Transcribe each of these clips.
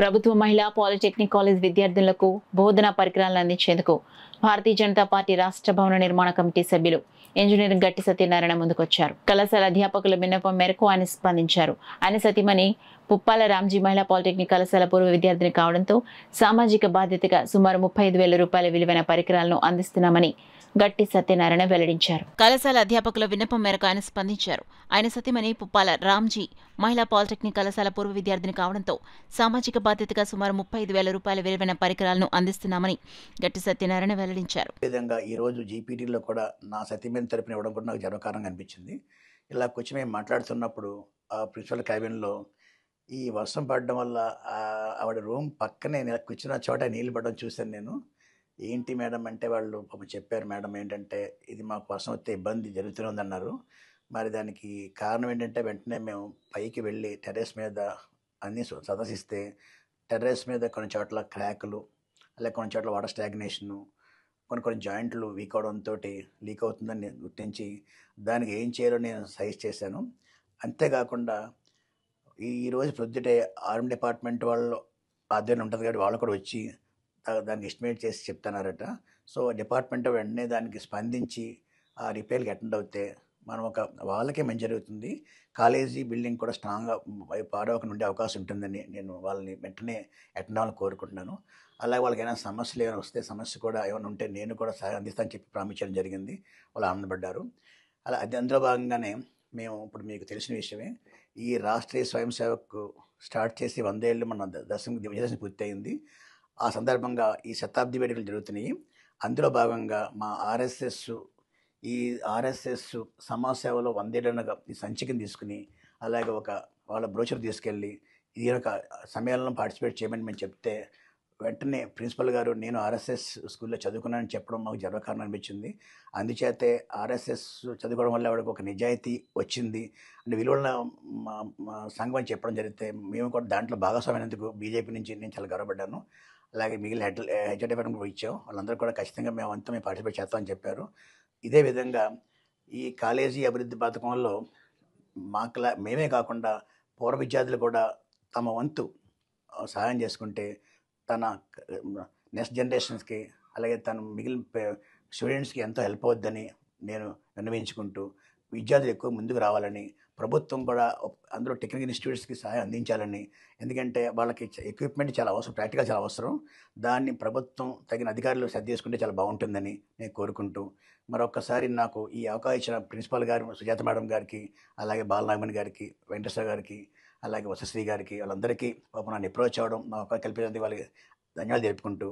ప్రభుత్వ మహిళా polytechnic college విద్యార్థులకు బోధనా పరికరాలను అందించేందుకు భారతీయ జనతా పార్టీ రాష్ట్ర భవన నిర్మాణ కమిటీ సభ్యులు ఇంజనీర్ గట్టి సత్యనారాయణ ముందుకొచ్చారు. కళాశాల అధ్యాపకుల విన్నపం మేరకు ఆయన స్పందించారు. ఆయన సతీమణి పుప్పాల రామ్జీ మహిళా పాలిటెక్నిక్ కళాశాల పూర్వ విద్యార్థిని కావడంతో సామాజిక బాధ్యతగా సుమారు 35,000 రూపాయల విలువైన పరికరాలను అందిస్తున్నామని గట్టి సత్యనారాయణ వెల్లడించారు. కళాశాల అధ్యాపకుల విన్నపం మేరకు ఆయన స్పందించారు. ఆయన సతీమణి పుప్పాల రామ్జీ మహిళా పాలిటెక్నిక్ కళాశాల పూర్వ విద్యార్థిని కావడంతో సామాజిక బాధ్యతగా సుమారు 35,000 రూపాయల విలువైన పరికరాలను అందిస్తున్నామని గట్టి సత్యనారాయణ వెల్లడించారు. విధంగా ఈ రోజు జీపీటీలో కూడా నా సతీమణి తరపున ఇవ్వడం కూడా నాకు గర్వకారణంగా అనిపించింది. ఇలా కూర్చొని మేము మాట్లాడుతున్నప్పుడు ఆ ప్రిన్సిపల్ క్యాబిన్లో ఈ వర్షం పడడం వల్ల ఆవిడ రూమ్ పక్కనే కూర్చున్న చోట నీళ్ళు పడడం చూశాను నేను. ఏంటి మేడం అంటే వాళ్ళు చెప్పారు, మేడం ఏంటంటే ఇది మాకు వర్షం వస్తే ఇబ్బంది జరుగుతుందన్నారు. మరి దానికి కారణం ఏంటంటే వెంటనే మేము పైకి వెళ్ళి టెర్రస్ మీద అన్నీ సందర్శిస్తే టెర్రస్ మీద కొన్ని చోట్ల క్రాకులు, అలాగే కొన్ని చోట్ల వాటర్ స్టాగ్నేషను, కొన్ని జాయింట్లు వీక్ అవడంతో లీక్ అవుతుందని గుర్తించి దానికి ఏం చేయాలో నేను సజెస్ట్ చేశాను. అంతేకాకుండా ఈరోజు ప్రొద్దుటే ఆర్మ్ డిపార్ట్మెంట్ వాళ్ళు ఆధ్వర్యం ఉంటుంది కాబట్టి వాళ్ళు కూడా వచ్చి దానికి ఎస్టిమేట్ చేసి చెప్తున్నారట. సో డిపార్ట్మెంట్ వెంటనే దానికి స్పందించి ఆ రిపేర్కి అటెండ్ అవుతే మనం వాళ్ళకే మంచి జరుగుతుంది. కాలేజీ బిల్డింగ్ కూడా స్ట్రాంగ్గా పాడవకుండా ఉండే అవకాశం ఉంటుందని నేను వాళ్ళని వెంటనే అటెండ్ అవ్వాలని కోరుకుంటున్నాను. అలాగే వాళ్ళకి ఏమైనా సమస్యలు ఏమైనా వస్తే సమస్య కూడా ఏమైనా ఉంటే నేను కూడా సహాయం అందిస్తానని చెప్పి ప్రామిస్ చేయడం జరిగింది. వాళ్ళు ఆనందపడ్డారు. అందులో భాగంగానే మేము ఇప్పుడు మీకు తెలిసిన విషయమే, ఈ రాష్ట్రీయ స్వయం సేవక్ స్టార్ట్ చేసి 100 ఏళ్ళు మన విజయదశమి పూర్తయింది. ఆ సందర్భంగా ఈ శతాబ్ది వేడుకలు జరుగుతున్నాయి. అందులో భాగంగా మా ఈ ఆర్ఎస్ఎస్ సమాజ సేవలో 100 ఏళ్ళనగా ఈ సంచికను తీసుకుని అలాగే వాళ్ళ బ్రోచర్ తీసుకెళ్ళి ఈ సమ్మేళనంలో పార్టిసిపేట్ చేయమని మేము చెప్తే వెంటనే ప్రిన్సిపల్ గారు నేను ఆర్ఎస్ఎస్ స్కూల్లో చదువుకున్నానని చెప్పడం మాకు గర్వకారణం అనిపించింది. అందుచేతే ఆర్ఎస్ఎస్ చదువుకోవడం వల్ల ఆవిడకు ఒక నిజాయితీ వచ్చింది అంటే విలువల సంఘం అని చెప్పడం జరిగితే మేము కూడా దాంట్లో భాగస్వామైనందుకు బీజేపీ నుంచి నేను చాలా గర్వపడ్డాను. అలాగే మిగిలిన హెడ్ డిపార్ట్మెంట్ కూడా ఇచ్చాం. వాళ్ళందరూ కూడా ఖచ్చితంగా మేము పార్టిసిపేట్ చేస్తామని చెప్పారు. ఇదే విధంగా ఈ కాలేజీ అభివృద్ధి పథకంలో మేమే కాకుండా పూర్వ విద్యార్థులు కూడా తమ వంతు సహాయం చేసుకుంటే తన నెక్స్ట్ జనరేషన్స్కి అలాగే తను మిగిలిన స్టూడెంట్స్కి ఎంతో హెల్ప్ అవుద్దని నేను విన్నవించుకుంటూ విద్యార్థులు ఎక్కువ ముందుకు రావాలని, ప్రభుత్వం కూడా అందులో టెక్నికల్ ఇన్స్టిట్యూట్స్కి సహాయం అందించాలని, ఎందుకంటే వాళ్ళకి ఎక్విప్మెంట్ చాలా అవసరం, ప్రాక్టికల్ చాలా అవసరం. దాన్ని ప్రభుత్వం తగిన అధికారులు శ్రద్ధ చేసుకుంటే చాలా బాగుంటుందని నేను కోరుకుంటూ మరొకసారి నాకు ఈ అవకాశం ఇచ్చిన ప్రిన్సిపాల్ గారు సుజాత మేడం గారికి, అలాగే బాలనాగమణి గారికి, వెంకటేశ్వర గారికి, అలాగే వసశ్రీ గారికి, వాళ్ళందరికీ నన్ను అప్రోచ్ అవ్వడం నా అవకాశం కల్పించినందుకు వాళ్ళకి ధన్యవాదాలు తెలుపుకుంటూ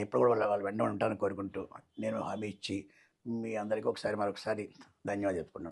ఎప్పుడు కూడా వాళ్ళు వెంట ఉంటానని కోరుకుంటూ నేను హామీ ఇచ్చి మీ అందరికీ మరొకసారి ధన్యవాదాలు చెప్పుకున్నాను.